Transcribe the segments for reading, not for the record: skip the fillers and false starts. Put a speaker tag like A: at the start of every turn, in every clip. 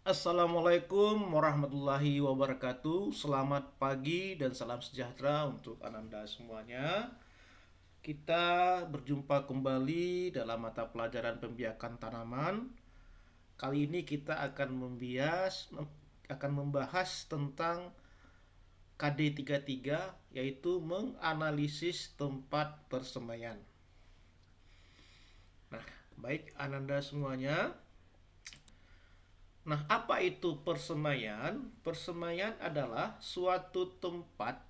A: Assalamualaikum warahmatullahi wabarakatuh. Selamat pagi dan salam sejahtera untuk Ananda semuanya. Kita berjumpa kembali dalam mata pelajaran pembiakan tanaman. Kali ini kita akan membahas tentang KD33, yaitu menganalisis tempat persemaian. Nah, baik Ananda semuanya. Nah, apa itu persemaian? Persemaian adalah suatu tempat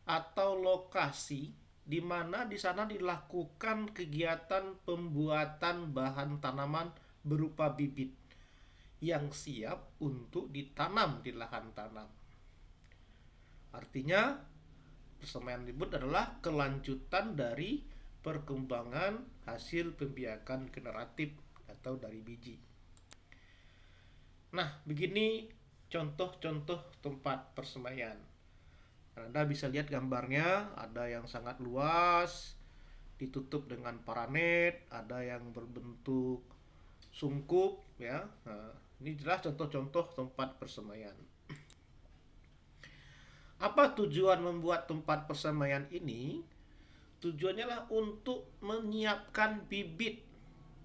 A: atau lokasi di mana di sana dilakukan kegiatan pembuatan bahan tanaman berupa bibit yang siap untuk ditanam di lahan tanam. Artinya, persemaian bibit adalah kelanjutan dari perkembangan hasil pembiakan generatif atau dari biji. Nah, begini contoh-contoh tempat persemaian. Anda bisa lihat gambarnya, ada yang sangat luas, ditutup dengan paranet, ada yang berbentuk sungkup, ya. Nah, ini jelas contoh-contoh tempat persemaian. Apa tujuan membuat tempat persemaian ini? Tujuannya adalah untuk menyiapkan bibit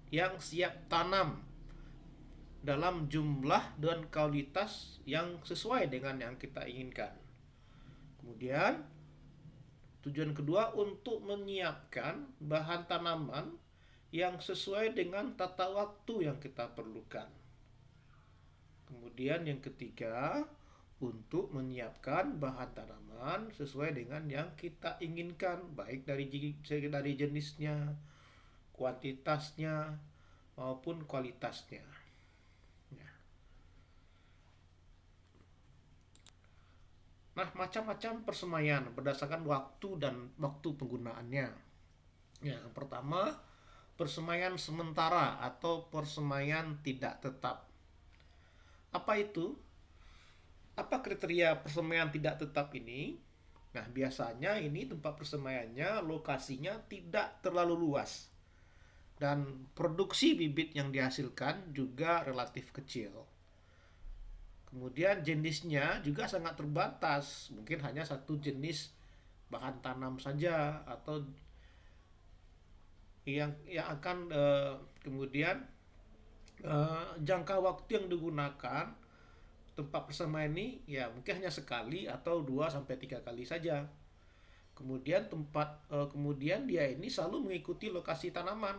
A: yang siap tanam dalam jumlah dan kualitas yang sesuai dengan yang kita inginkan. Kemudian tujuan kedua untuk menyiapkan bahan tanaman yang sesuai dengan tata waktu yang kita perlukan. Kemudian yang ketiga, untuk menyiapkan bahan tanaman sesuai dengan yang kita inginkan, baik dari jenisnya, kuantitasnya, maupun kualitasnya. Nah, macam-macam persemaian berdasarkan waktu dan waktu penggunaannya. Ya, yang pertama, persemaian sementara atau persemaian tidak tetap. Apa itu? Apa kriteria persemaian tidak tetap ini? Nah, biasanya ini tempat persemaiannya, lokasinya tidak terlalu luas. Dan produksi bibit yang dihasilkan juga relatif kecil. Kemudian jenisnya juga sangat terbatas, mungkin hanya satu jenis bahan tanam saja, atau yang akan kemudian jangka waktu yang digunakan tempat persemaian ini ya mungkin hanya sekali atau 2 sampai 3 kali saja. Kemudian dia ini selalu mengikuti lokasi tanaman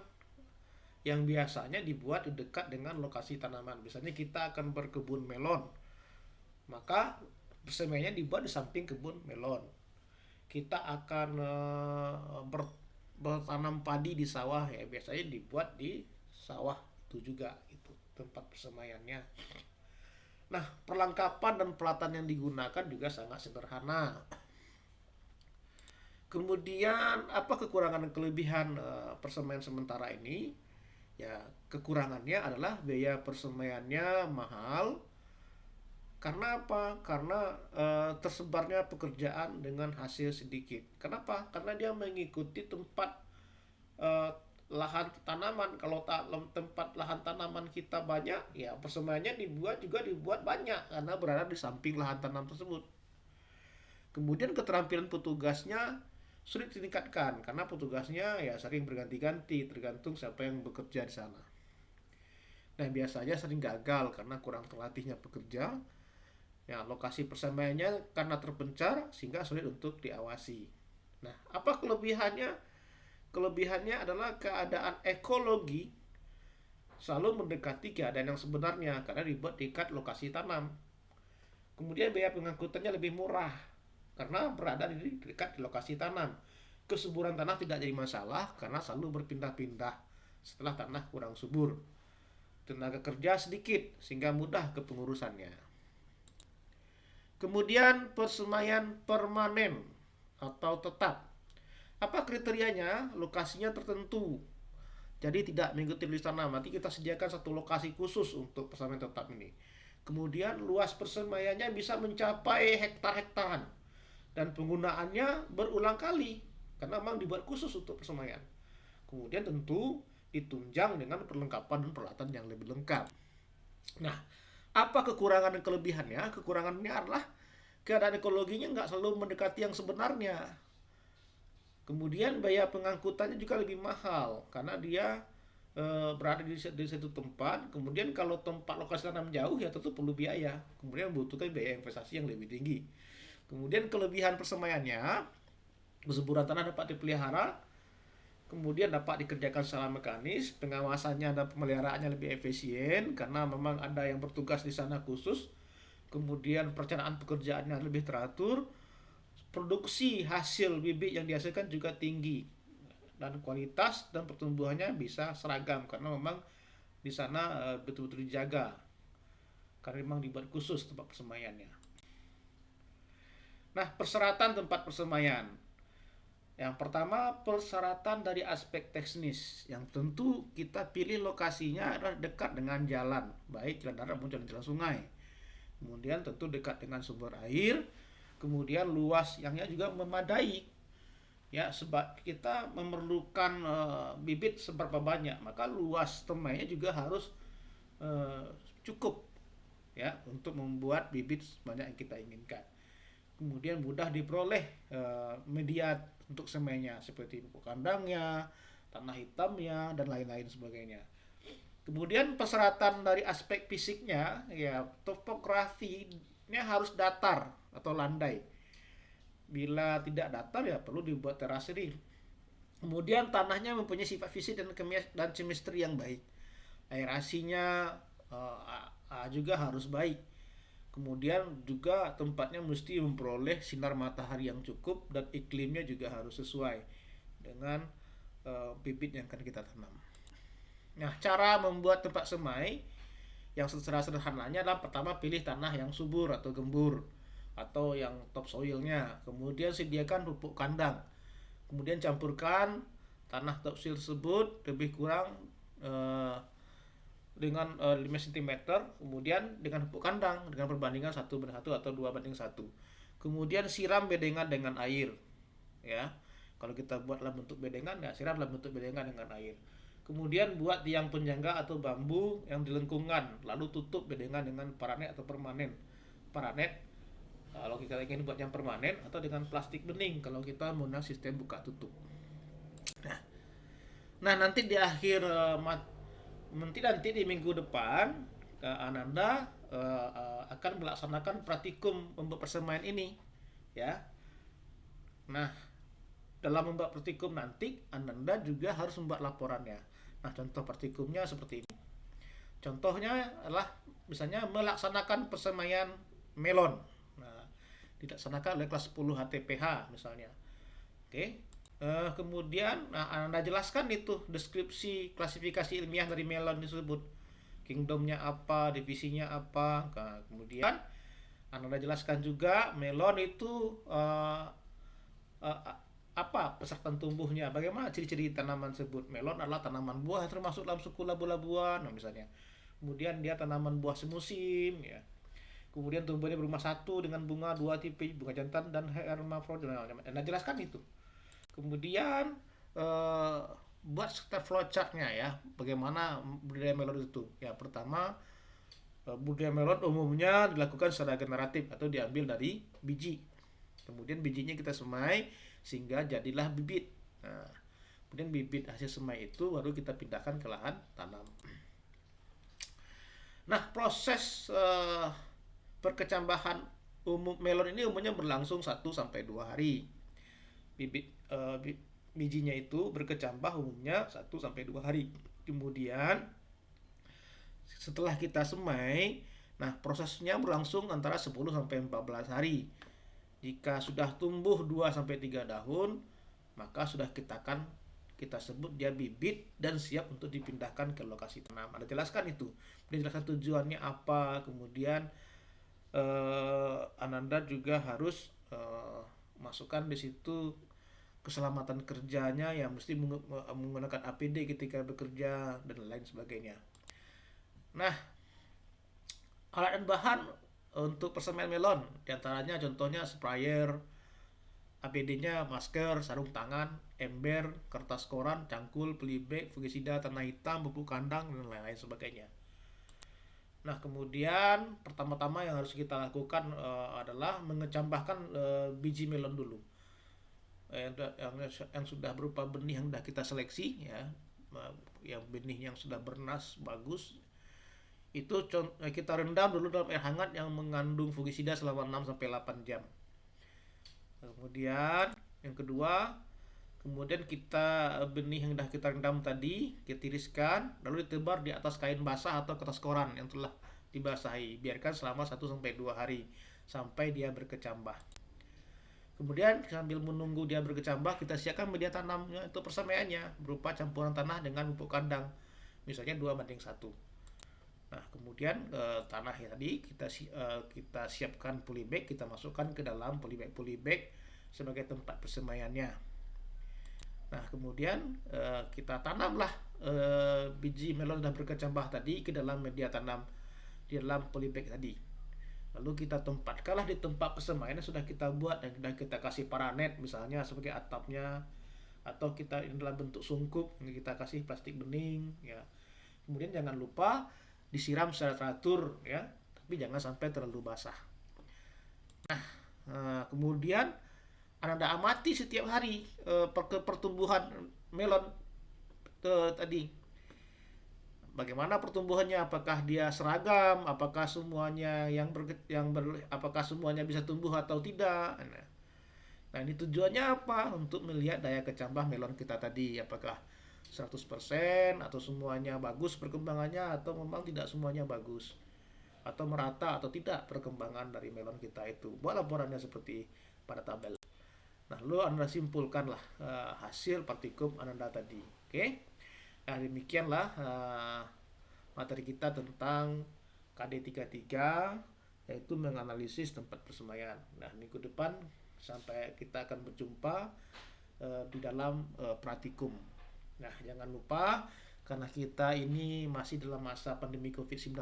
A: yang biasanya dibuat di dekat dengan lokasi tanaman. Misalnya kita akan berkebun melon, maka persemaiannya dibuat di samping kebun melon. Kita akan bertanam padi di sawah, ya biasanya dibuat di sawah itu juga, itu tempat persemaiannya. Nah, perlengkapan dan peralatan yang digunakan juga sangat sederhana. Kemudian apa kekurangan dan kelebihan persemaian sementara ini? Ya, kekurangannya adalah biaya persemaiannya mahal. Karena apa? Karena tersebarnya pekerjaan dengan hasil sedikit. Kenapa? Karena dia mengikuti tempat eh, lahan tanaman. Kalau tempat lahan tanaman kita banyak, ya persemaiannya dibuat banyak karena berada di samping lahan tanam tersebut. Kemudian keterampilan petugasnya sulit ditingkatkan karena petugasnya ya sering berganti-ganti tergantung siapa yang bekerja di sana. Nah, biasanya sering gagal karena kurang terlatihnya pekerja. Ya, lokasi persemaiannya karena terpencar sehingga sulit untuk diawasi. Nah, apa kelebihannya? Kelebihannya adalah keadaan ekologi selalu mendekati keadaan yang sebenarnya karena dibuat dekat lokasi tanam. Kemudian biaya pengangkutannya lebih murah karena berada di dekat di lokasi tanam. Kesuburan tanah tidak jadi masalah karena selalu berpindah-pindah setelah tanah kurang subur. Tenaga kerja sedikit sehingga mudah kepengurusannya. Kemudian persemaian permanen atau tetap. Apa kriterianya? Lokasinya tertentu. Jadi tidak mengikuti list tanam. Nanti kita sediakan satu lokasi khusus untuk persemaian tetap ini. Kemudian luas persemaiannya bisa mencapai hektar-hektaran. Dan penggunaannya berulang kali. Karena memang dibuat khusus untuk persemaian. Kemudian tentu ditunjang dengan perlengkapan dan peralatan yang lebih lengkap. Nah, Apa kekurangan dan kelebihannya? Kekurangannya adalah keadaan ekologinya nggak selalu mendekati yang sebenarnya. Kemudian biaya pengangkutannya juga lebih mahal karena dia berada di satu tempat. Kemudian kalau tempat lokasi tanam jauh ya tentu perlu biaya. Kemudian membutuhkan biaya investasi yang lebih tinggi. Kemudian kelebihan persemaiannya, kesuburan tanah dapat dipelihara, kemudian dapat dikerjakan secara mekanis, pengawasannya dan pemeliharaannya lebih efisien karena memang ada yang bertugas di sana khusus. Kemudian perencanaan pekerjaannya lebih teratur, produksi hasil bibit yang dihasilkan juga tinggi, dan kualitas dan pertumbuhannya bisa seragam karena memang di sana betul-betul dijaga karena memang dibuat khusus tempat persemaiannya. Nah, persyaratan tempat persemaian. Yang pertama, persyaratan dari aspek teknis. Yang tentu kita pilih lokasinya adalah dekat dengan jalan, baik jalan darat maupun jalan sungai. Kemudian tentu dekat dengan sumber air. Kemudian luas yang juga memadai. Ya, sebab kita memerlukan bibit seberapa banyak, maka luas temainya juga harus cukup ya untuk membuat bibit sebanyak yang kita inginkan. Kemudian mudah diperoleh media untuk semainya seperti pupuk kandangnya, tanah hitamnya, dan lain-lain sebagainya. Kemudian persyaratan dari aspek fisiknya, ya topografinya harus datar atau landai. Bila tidak datar ya perlu dibuat terasering. Kemudian tanahnya mempunyai sifat fisik dan chemistry yang baik. Aerasinya juga harus baik. Kemudian juga tempatnya mesti memperoleh sinar matahari yang cukup dan iklimnya juga harus sesuai dengan bibit yang akan kita tanam. Nah, cara membuat tempat semai yang secara sederhananya adalah pertama pilih tanah yang subur atau gembur atau yang topsoilnya. Kemudian sediakan pupuk kandang. Kemudian campurkan tanah topsoil tersebut lebih kurang dengan 5 cm, kemudian dengan pupuk kandang dengan perbandingan 1:1 atau 2:1. Kemudian siram bedengan dengan air. Ya. Kalau kita buat dalam bentuk bedengan, ya siram dalam bentuk bedengan dengan air. Kemudian buat tiang penyangga atau bambu yang dilengkungkan, lalu tutup bedengan dengan paranet atau permanen. Paranet kalau kita ingin buat yang permanen, atau dengan plastik bening kalau kita menggunakan sistem buka tutup. Nah, nanti di akhir nanti di minggu depan Ananda akan melaksanakan praktikum membuat persemaian ini, ya. Nah, dalam membuat praktikum nanti Ananda juga harus membuat laporannya. Nah, contoh praktikumnya seperti ini. Contohnya adalah misalnya melaksanakan persemaian melon. Nah, dilaksanakan oleh kelas 10 HTPH misalnya. Oke. Kemudian Anda jelaskan itu deskripsi klasifikasi ilmiah dari melon tersebut. Kingdomnya apa, divisinya apa. Nah, kemudian Anda jelaskan juga melon itu apa peserta tumbuhnya, bagaimana ciri-ciri tanaman tersebut. Melon adalah tanaman buah termasuk dalam suku labu-labuan, nah, misalnya. Kemudian dia tanaman buah semusim, ya. Kemudian tumbuhnya berumah satu dengan bunga dua tipe, bunga jantan dan hermafrodit. Nah, jelaskan itu. Kemudian buat sekitar flowchartnya ya, bagaimana budidaya melon itu. Ya, pertama budidaya melon umumnya dilakukan secara generatif atau diambil dari biji. Kemudian bijinya kita semai sehingga jadilah bibit. Nah, kemudian bibit hasil semai itu baru kita pindahkan ke lahan tanam. Nah, proses perkecambahan umum melon ini umumnya berlangsung 1-2 hari. Bijinya itu berkecambah umumnya 1-2 hari. Kemudian setelah kita semai, nah prosesnya berlangsung antara 10-14 hari. Jika sudah tumbuh 2-3 daun, maka sudah kita sebut dia bibit dan siap untuk dipindahkan ke lokasi tanam. Ada jelaskan itu. Dijelaskan tujuannya apa, kemudian Ananda juga harus masukkan di situ keselamatan kerjanya, yang mesti menggunakan APD ketika bekerja dan lain sebagainya. Nah, alat dan bahan untuk persemaian melon diantaranya contohnya sprayer, APD-nya masker, sarung tangan, ember, kertas koran, cangkul, polybag, fungisida, tanah hitam, pupuk kandang dan lain-lain sebagainya. Nah, kemudian pertama-tama yang harus kita lakukan adalah mengecambahkan biji melon dulu. Yang sudah berupa benih yang sudah kita seleksi ya, yang benih yang sudah bernas bagus itu kita rendam dulu dalam air hangat yang mengandung fungisida selama 6 sampai 8 jam. Kemudian yang kedua, kemudian kita benih yang sudah kita rendam tadi kita tiriskan lalu ditebar di atas kain basah atau kertas koran yang telah dibasahi. Biarkan selama 1 sampai 2 hari sampai dia berkecambah. Kemudian sambil menunggu dia berkecambah, kita siapkan media tanamnya untuk persemaiannya berupa campuran tanah dengan pupuk kandang. Misalnya 2:1. Nah, kemudian tanah yang tadi kita siapkan polybag, kita masukkan ke dalam polybag sebagai tempat persemaiannya. Nah, kemudian kita tanamlah biji melon dan berkecambah tadi ke dalam media tanam di dalam polybag tadi. Lalu kita tempatkanlah di tempat persemaian yang sudah kita buat dan kita kasih paranet misalnya sebagai atapnya, atau kita dalam bentuk sungkup yang kita kasih plastik bening ya. Kemudian jangan lupa disiram secara teratur ya, tapi jangan sampai terlalu basah. Kemudian Anda amati setiap hari pertumbuhan melon tadi. Bagaimana pertumbuhannya? Apakah dia seragam? Apakah semuanya apakah semuanya bisa tumbuh atau tidak? Nah, ini tujuannya apa? Untuk melihat daya kecambah melon kita tadi, apakah 100% atau semuanya bagus perkembangannya atau memang tidak semuanya bagus. Atau merata atau tidak perkembangan dari melon kita itu. Buat laporannya seperti pada tabel. Nah, lalu Anda simpulkanlah hasil partikum Anda tadi. Oke? Nah, demikianlah materi kita tentang KD33, yaitu menganalisis tempat persemaian. Nah, minggu depan sampai kita akan berjumpa di dalam praktikum. Nah, jangan lupa karena kita ini masih dalam masa pandemi COVID-19,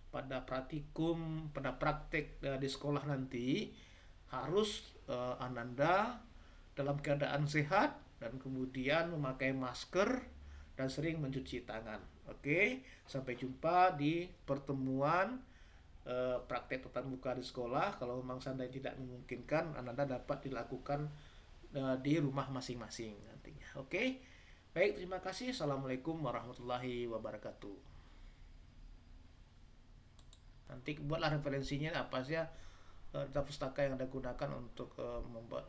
A: pada praktikum, pada praktek di sekolah nanti harus Ananda dalam keadaan sehat dan kemudian memakai masker dan sering mencuci tangan. Oke, sampai jumpa di pertemuan praktek tatap muka di sekolah. Kalau memang seandainya tidak memungkinkan, Anda dapat dilakukan di rumah masing-masing nantinya. Oke, baik, terima kasih. Assalamualaikum warahmatullahi wabarakatuh. Nanti buatlah referensinya apa sih data pustaka yang Anda gunakan untuk membuat